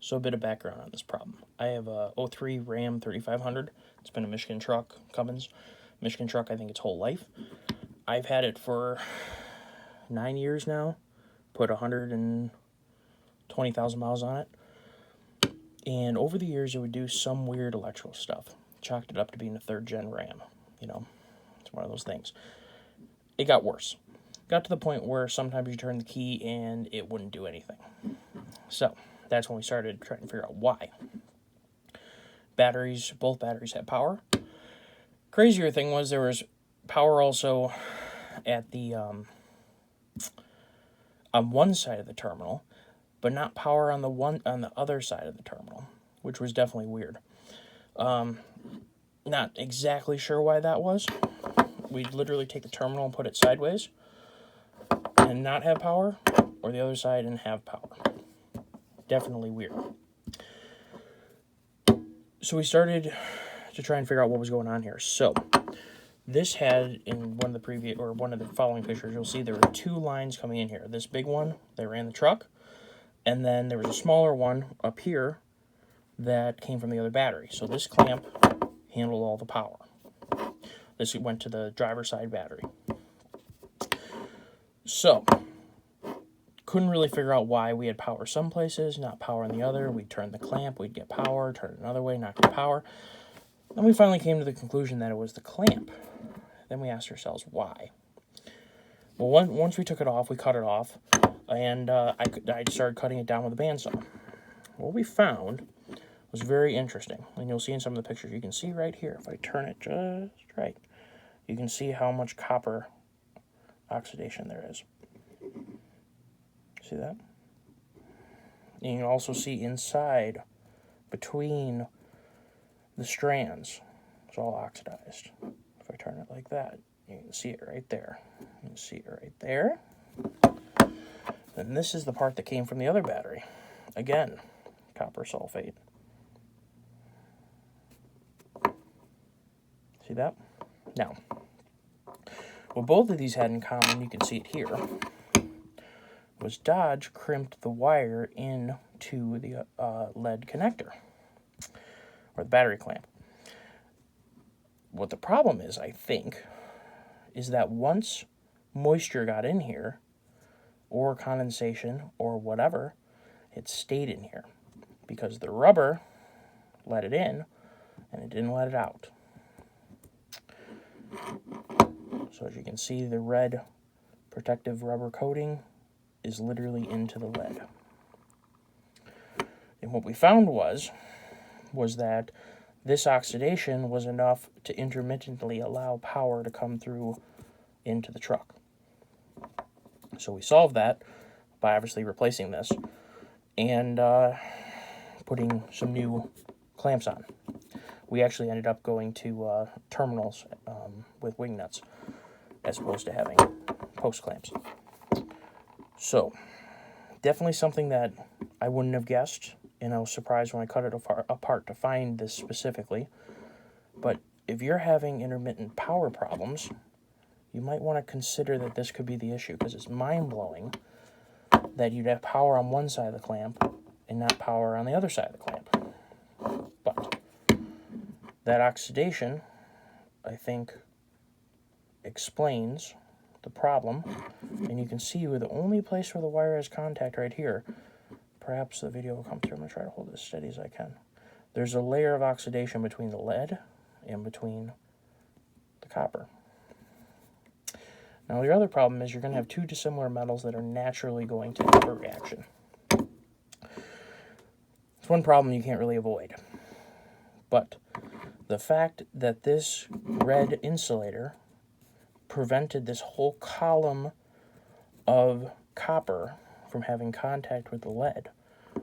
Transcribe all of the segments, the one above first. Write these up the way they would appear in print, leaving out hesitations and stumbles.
So a bit of background on this problem. I have a 03 Ram 3500. It's been a Michigan truck, Cummins Michigan truck, I think its whole life. I've had it for 9 years now. Put 120,000 miles on it. And over the years, it would do some weird electrical stuff. Chalked it up to being a 3rd gen Ram. You know, it's one of those things. It got worse. Got to the point where sometimes you turn the key and it wouldn't do anything. So that's when we started trying to figure out why. Both batteries had power. Crazier thing was there was power also at the on one side of the terminal, but not power on the other side of the terminal, which was definitely weird. Not exactly sure why that was. We'd literally take the terminal and put it sideways and not have power, or the other side and have power. Definitely weird. So we started to try and figure out what was going on here. So this had, in one of the following pictures, you'll see there were 2 lines coming in here. This big one that ran the truck, and then there was a smaller one up here that came from the other battery. So this clamp handled all the power. This went to the driver's side battery. So, couldn't really figure out why we had power some places, not power in the other. We'd turn the clamp, we'd get power, turn it another way, not get power. Then we finally came to the conclusion that it was the clamp. Then we asked ourselves why. Well, once we took it off, we cut it off, and I started cutting it down with a bandsaw. What we found was very interesting, and you'll see in some of the pictures. You can see right here, if I turn it just right, you can see how much copper oxidation there is. See that? And you can also see inside, between the strands, it's all oxidized. If I turn it like that, you can see it right there. You can see it right there. And this is the part that came from the other battery. Again, copper sulfate. See that? Now, what both of these had in common, you can see it here, was Dodge crimped the wire into the lead connector, or the battery clamp. What the problem is, I think, is that once moisture got in here, or condensation, or whatever, it stayed in here, because the rubber let it in, and it didn't let it out. So as you can see, the red protective rubber coating is literally into the lead. And what we found was that this oxidation was enough to intermittently allow power to come through into the truck. So we solved that by obviously replacing this and putting some new clamps on. We actually ended up going to terminals with wing nuts as opposed to having post clamps. So, definitely something that I wouldn't have guessed, and I was surprised when I cut it apart to find this specifically. But if you're having intermittent power problems, you might want to consider that this could be the issue, because it's mind-blowing that you'd have power on one side of the clamp and not power on the other side of the clamp. But that oxidation, I think, explains the problem, and you can see where the only place where the wire has contact right here, perhaps the video will come through. I'm going to try to hold it as steady as I can. There's a layer of oxidation between the lead and between the copper. Now, the other problem is you're going to have 2 dissimilar metals that are naturally going to have a reaction. It's one problem you can't really avoid. But the fact that this red insulator prevented this whole column of copper from having contact with the lead,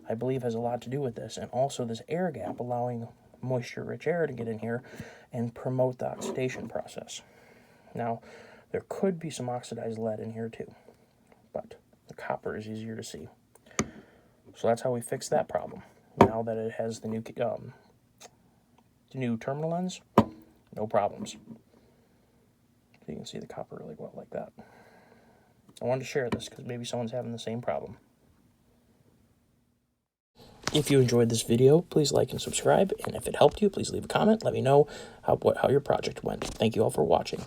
I believe has a lot to do with this. And also this air gap allowing moisture-rich air to get in here and promote the oxidation process. Now, there could be some oxidized lead in here too, but the copper is easier to see. So that's how we fix that problem. Now that it has the new terminal lens, no problems. So you can see the copper really well like that. I wanted to share this because maybe someone's having the same problem. If you enjoyed this video, please like and subscribe, and if it helped you, please leave a comment. Let me know how your project went. Thank you all for watching.